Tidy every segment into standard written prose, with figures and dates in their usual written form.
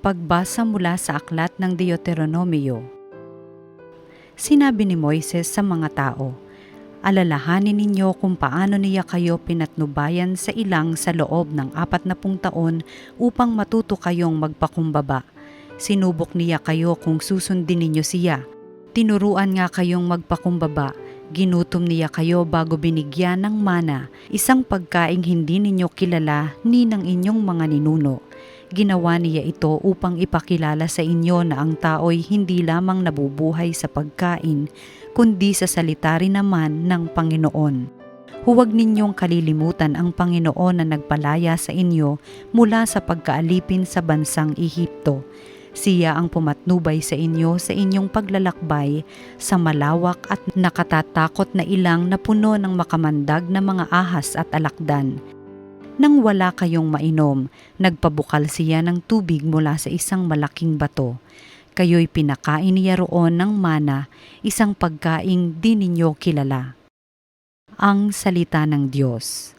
Pagbasa mula sa aklat ng Deuteronomio. Sinabi ni Moises sa mga tao, "Alalahanin ninyo kung paano niya kayo pinatnubayan sa ilang sa loob ng 40 taon upang matuto kayong magpakumbaba. Sinubok niya kayo kung susundin ninyo siya. Tinuruan nga kayong magpakumbaba. Ginutom niya kayo bago binigyan ng mana, isang pagkaing hindi ninyo kilala ni ng inyong mga ninuno. Ginawa niya ito upang ipakilala sa inyo na ang tao'y hindi lamang nabubuhay sa pagkain, kundi sa salita rin naman ng Panginoon. Huwag ninyong kalilimutan ang Panginoon na nagpalaya sa inyo mula sa pagkaalipin sa bansang Ehipto. Siya ang pumatnubay sa inyong paglalakbay sa malawak at nakatatakot na ilang na puno ng makamandag na mga ahas at alakdan. Nang wala kayong mainom, nagpabukal siya ng tubig mula sa isang malaking bato. Kayo'y pinakain niya roon ng mana, isang pagkaing di ninyo kilala." Ang salita ng Diyos.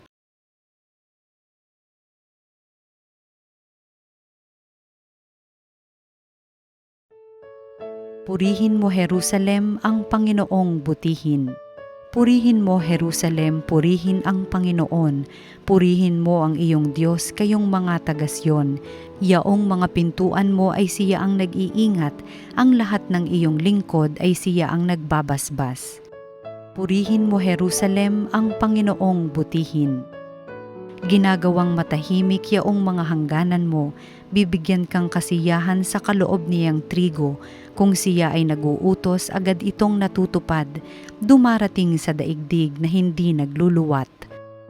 Purihin mo, Jerusalem, ang Panginoong butihin. Purihin mo, Jerusalem, purihin ang Panginoon. Purihin mo ang iyong Diyos, kayong mga taga-Siyon. Yaong mga pintuan mo ay siya ang nag-iingat, ang lahat ng iyong lingkod ay siya ang nagbabasbas. Purihin mo, Jerusalem, ang Panginoong butihin. Ginagawang matahimik yaong mga hangganan mo, bibigyan kang kasiyahan sa kaloob niyang trigo. Kung siya ay naguutos, agad itong natutupad, dumarating sa daigdig na hindi nagluluwat.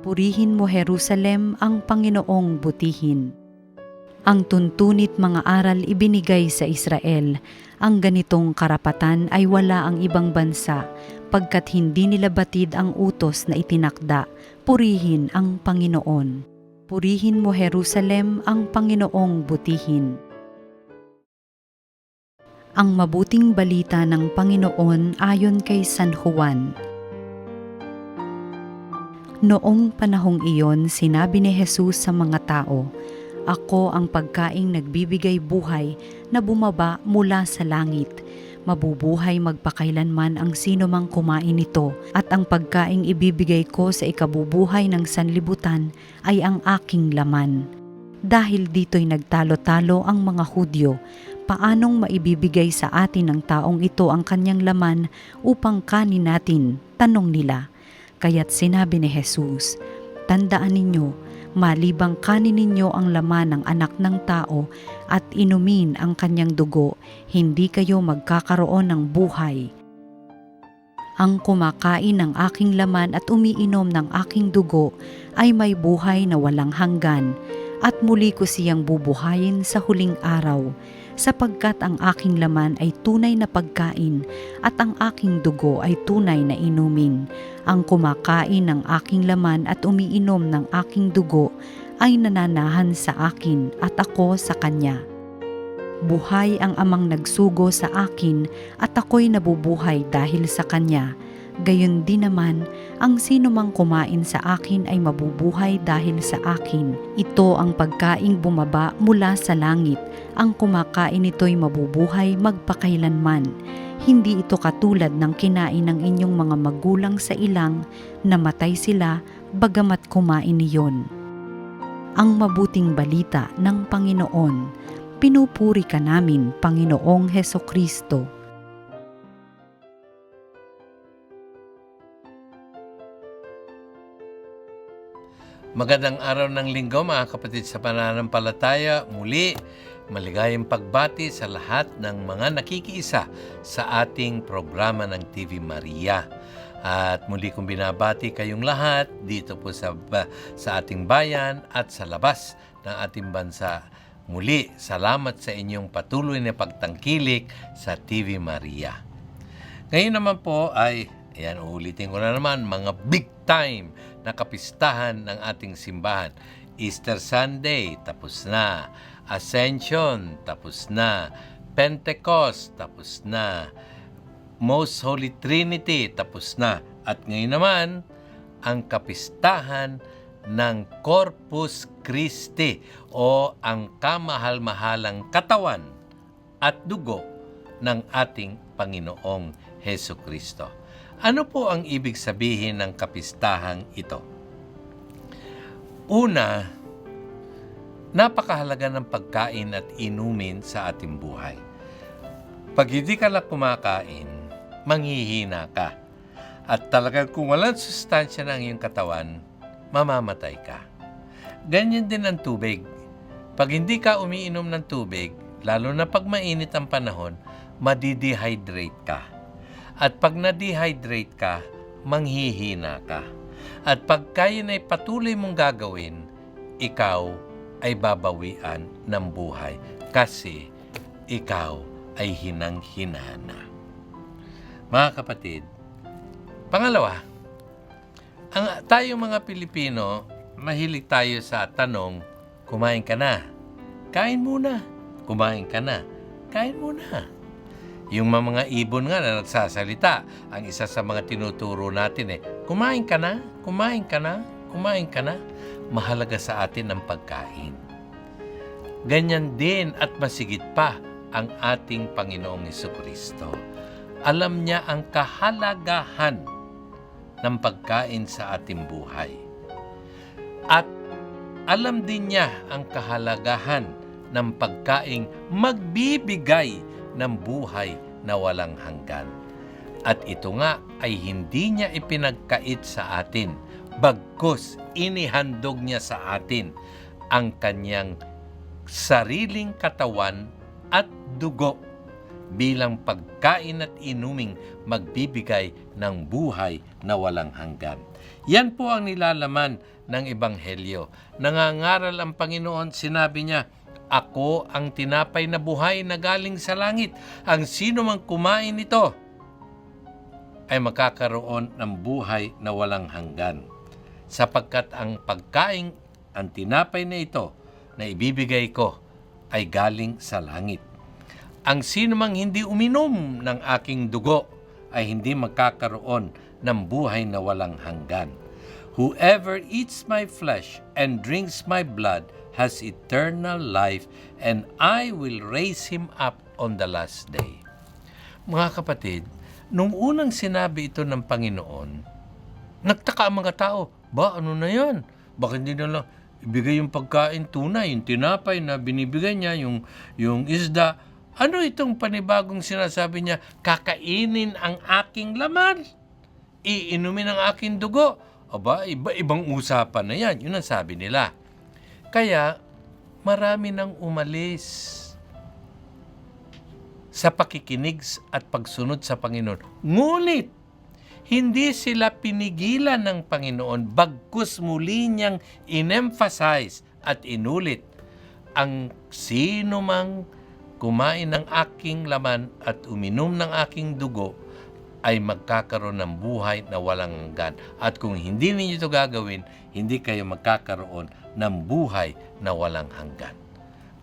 Purihin mo, Jerusalem, ang Panginoong butihin. Ang tuntunit mga aral ibinigay sa Israel. Ang ganitong karapatan ay wala ang ibang bansa, pagkat hindi nila batid ang utos na itinakda. Purihin ang Panginoon. Purihin mo, Jerusalem, ang Panginoong butihin. Ang mabuting balita ng Panginoon ayon kay San Juan. Noong panahong iyon, sinabi ni Jesus sa mga tao, "Ako ang pagkaing nagbibigay buhay na bumaba mula sa langit. Mabubuhay magpakailanman ang sino mang kumain nito, at ang pagkaing ibibigay ko sa ikabubuhay ng sanlibutan ay ang aking laman." Dahil dito'y nagtalo-talo ang mga Hudyo, paanong maibibigay sa atin ng taong ito ang kanyang laman upang kanin natin, tanong nila. Kaya't sinabi ni Jesus, "Tandaan ninyo, malibang kanin ninyo ang laman ng anak ng tao at inumin ang kanyang dugo, hindi kayo magkakaroon ng buhay. Ang kumakain ng aking laman at umiinom ng aking dugo ay may buhay na walang hanggan, at muli ko siyang bubuhayin sa huling araw, sapagkat ang aking laman ay tunay na pagkain at ang aking dugo ay tunay na inumin. Ang kumakain ng aking laman at umiinom ng aking dugo ay nananahan sa akin at ako sa kanya. Buhay ang amang nagsugo sa akin at ako'y nabubuhay dahil sa kanya. Gayon din naman, ang sino mang kumain sa akin ay mabubuhay dahil sa akin. Ito ang pagkaing bumaba mula sa langit. Ang kumakain nito'y mabubuhay magpakailanman. Hindi ito katulad ng kinain ng inyong mga magulang sa ilang, namatay sila bagamat kumain niyon." Ang mabuting balita ng Panginoon. Pinupuri ka namin, Panginoong Hesukristo. Magandang araw ng linggo mga kapatid sa pananampalataya. Muli, maligayang pagbati sa lahat ng mga nakikiisa sa ating programa ng TV Maria. At muli kong binabati kayong lahat dito po sa ating bayan at sa labas ng ating bansa. Muli, salamat sa inyong patuloy na pagtangkilik sa TV Maria. Ngayon naman po ay, uulitin ko na naman, mga big time na kapistahan ng ating simbahan. Easter Sunday, tapos na. Ascension, tapos na. Pentecost, tapos na. Most Holy Trinity, tapos na. At ngayon naman, ang kapistahan ng Corpus Christi o ang kamahal-mahalang katawan at dugo ng ating Panginoong Heso Kristo. Ano po ang ibig sabihin ng kapistahang ito? Una, napakahalaga ng pagkain at inumin sa ating buhay. Pag hindi ka lang kumakain, manghihina ka. At talagang kung walang sustansya ng iyong katawan, mamamatay ka. Ganyan din ang tubig. Pag hindi ka umiinom ng tubig, lalo na pag mainit ang panahon, madidehydrate ka. At pag na-dehydrate ka, manghihina ka. At pag kaya na patuloy mong gagawin, ikaw ay babawian ng buhay kasi ikaw ay hinang-hina na. Mga kapatid, pangalawa, tayong mga Pilipino, mahilig tayo sa tanong, kumain ka na? Kain muna. Kumain ka na? Kain muna. Yung mga ibon nga na nagsasalita, ang isa sa mga tinuturo natin kumain ka na? Kumain ka na? Kumain ka na? Mahalaga sa atin ang pagkain. Ganyan din at masigit pa ang ating Panginoong Jesucristo. Alam niya ang kahalagahan ng pagkain sa ating buhay. At alam din niya ang kahalagahan ng pagkaing magbibigay ng buhay na walang hanggan. At ito nga ay hindi niya ipinagkait sa atin, bagkus inihandog niya sa atin ang kanyang sariling katawan at dugo bilang pagkain at inuming magbibigay ng buhay na walang hanggan. Yan po ang nilalaman ng Ebanghelyo. Nangangaral ang Panginoon, sinabi niya, "Ako ang tinapay na buhay na galing sa langit. Ang sino mang kumain nito ay makakaroon ng buhay na walang hanggan. Sapagkat ang pagkain, ang tinapay na ito na ibibigay ko ay galing sa langit. Ang sino mang hindi uminom ng aking dugo ay hindi magkakaroon ng buhay na walang hanggan. Whoever eats my flesh and drinks my blood has eternal life, and I will raise him up on the last day." Mga kapatid, nung unang sinabi ito ng Panginoon, nagtaka ang mga tao, ano na yan? Bakit hindi na lang ibigay yung pagkain tunay, yung tinapay na binibigay niya, yung isda? Ano itong panibagong sinasabi niya? Kakainin ang aking laman, iinumin ang aking dugo. Ibang usapan na yan. Yun ang sabi nila. Kaya, marami nang umalis sa pakikinig at pagsunod sa Panginoon. Ngunit, hindi sila pinigilan ng Panginoon, bagkus muli niyang in-emphasize at inulit, ang sino mang kumain ng aking laman at uminom ng aking dugo ay magkakaroon ng buhay na walang hanggan. At kung hindi ninyo ito gagawin, hindi kayo magkakaroon ng buhay na walang hanggan.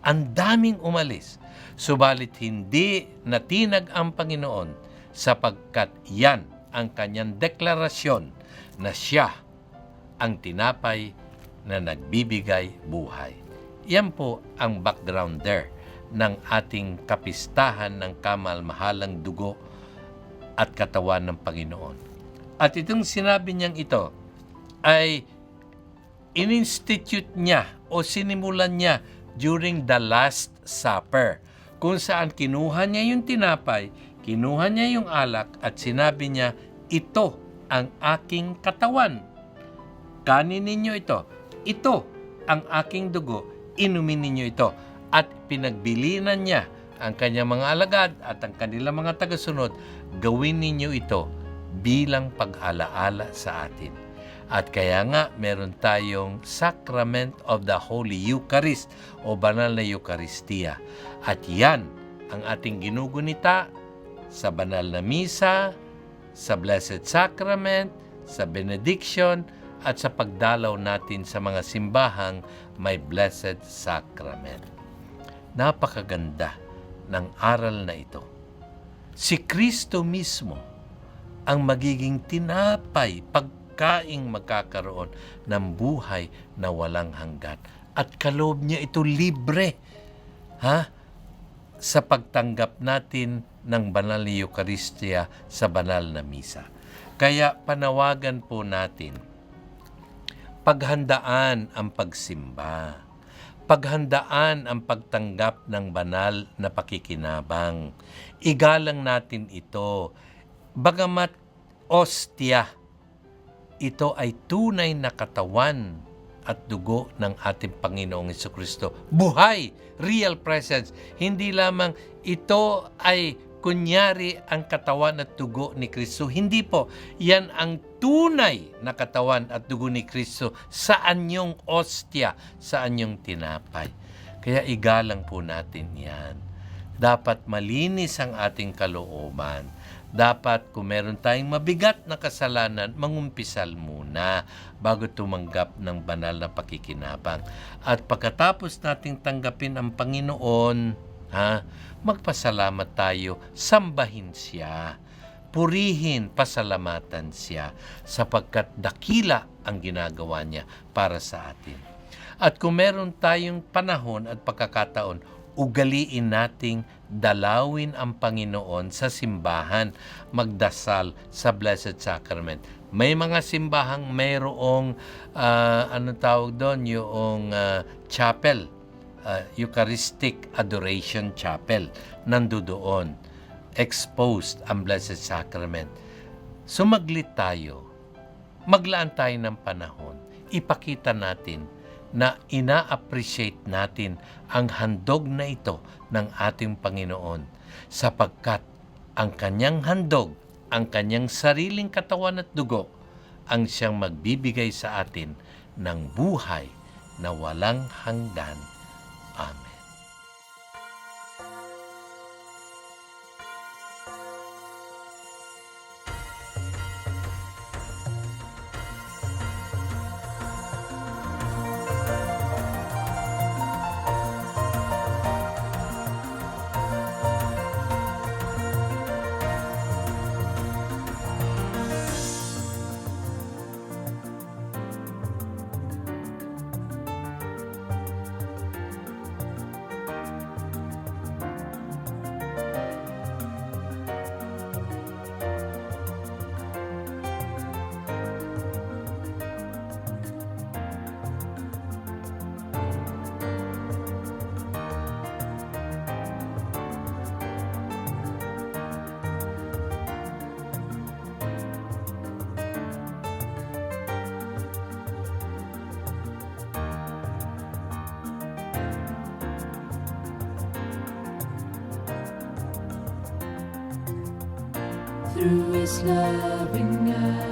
Ang daming umalis, subalit hindi natinag ang Panginoon sapagkat yan ang kanyang deklarasyon na siya ang tinapay na nagbibigay buhay. Yan po ang background there ng ating kapistahan ng kamal-mahalang dugo at katawan ng Panginoon. At itong sinabi niyang ito ay in-institute niya o sinimulan niya during the Last Supper, kung saan kinuha niya yung tinapay, kinuha niya yung alak at sinabi niya, "Ito ang aking katawan. Kanin ninyo ito. Ito ang aking dugo. Inumin ninyo ito." At pinagbilinan niya ang kanyang mga alagad at ang kanilang mga tagasunod, "Gawin ninyo ito bilang pag-alaala sa atin." At kaya nga meron tayong Sacrament of the Holy Eucharist o banal na Eucharistia. At yan ang ating ginugunita sa banal na misa, sa Blessed Sacrament, sa benediction, at sa pagdalaw natin sa mga simbahang may Blessed Sacrament. Napakaganda ng aral na ito. Si Kristo mismo ang magiging tinapay, pagkaing magkakaroon ng buhay na walang hanggan. At kaloob niya ito libre. Sa pagtanggap natin ng banal na Eucharistia sa banal na misa. Kaya panawagan po natin, paghandaan ang pagsimba, paghandaan ang pagtanggap ng banal na pakikinabang. Igalang natin ito. Bagamat ostia, ito ay tunay na katawan at dugo ng ating Panginoong Jesucristo. Buhay, real presence. Hindi lamang ito ay kunyari ang katawan at dugo ni Kristo. Hindi po. Yan ang tunay na katawan at dugo ni Kristo sa anyong ostia, sa anyong tinapay. Kaya igalang po natin yan. Dapat malinis ang ating kalooban. Dapat kung meron tayong mabigat na kasalanan, mangumpisal muna bago tumanggap ng banal na pakikinabang. At pagkatapos nating tanggapin ang Panginoon, magpasalamat tayo, sambahin siya, purihin, pasalamatan siya, sapagkat dakila ang ginagawa niya para sa atin. At kung meron tayong panahon at pagkakataon, ugaliin nating dalawin ang Panginoon sa simbahan, magdasal sa Blessed Sacrament. May mga simbahang mayroong, yung chapel, Eucharistic Adoration Chapel, nandoon, exposed ang Blessed Sacrament. Sumaglit tayo, maglaan tayo ng panahon, ipakita natin na ina-appreciate natin ang handog na ito ng ating Panginoon, sapagkat ang kanyang handog, ang kanyang sariling katawan at dugo, ang siyang magbibigay sa atin ng buhay na walang hanggan. Amen. Through His loving eyes.